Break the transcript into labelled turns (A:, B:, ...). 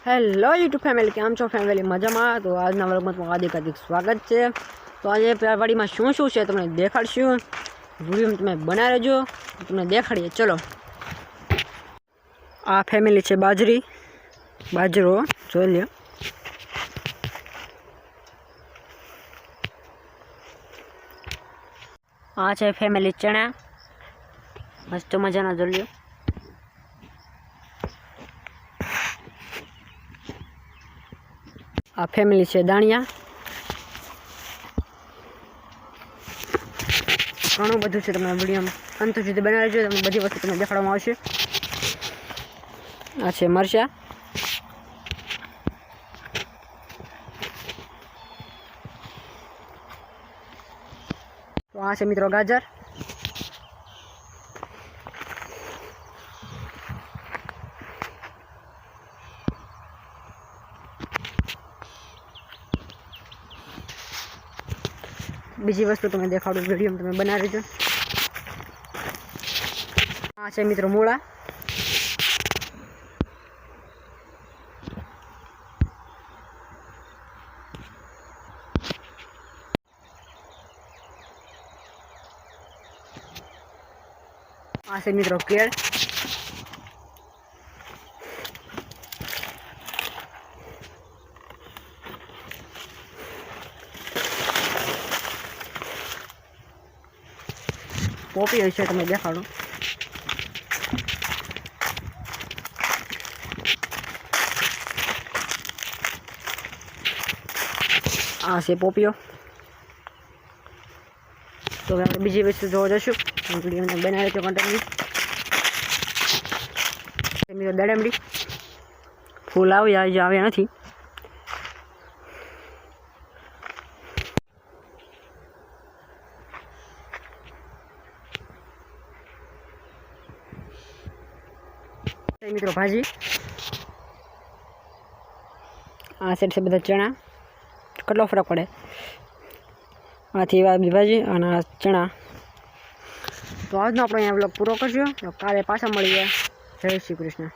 A: Hello YouTube family, કેમ છો family? મજામાં? તો આજના વ્લોગમાં તમારું હાર્દિક સ્વાગત છે. તો આજે વાડીમાં શું શું છે તમને દેખાડશું. વિડીયો તમે બનાવી રહેજો, તમને દેખાડીએ. ચલો, આ ફેમિલી છે બાજરો જોઈ લ્યો. આ છે ફેમિલી ચણા, મસ્ત મજાના જોઈ લ્યો. આ ફેમિલી છે દાણિયા. ઘણું બધું છે, તમને વિડીયોમાં અંત સુધી બનાવી લેજો, તમને બધી વસ્તુ તમને દેખાડવામાં આવશે. આ છે મરચાં, તો આ છે મિત્રો ગાજર, બીજી વસ્તુ તમે દેખાડું, વિડીયો તમે બનાવી લેજો. આ છે મિત્રો મૂળા, આ છે મિત્રો કેળ, પોપી હોય છે, તમે દેખાડો. આ છે પોપીઓ. તો હવે આપણે બીજી વસ્તુ જોવા જશું. વિડીયો બનાવે છે કન્ટિન્યુ. મિત્રો દાડમડી, ફૂલ આવ્યા નથી. મિત્રો ભાજી, આ સાઈડ છે બધા ચણા. કેટલો ફરક પડે આથી ભાજી અને આ ચણા. તો આજનો આપણે અહીંયા બ્લોગ પૂરો કરજો. કાલે પાછા મળીએ. જય શ્રી કૃષ્ણ.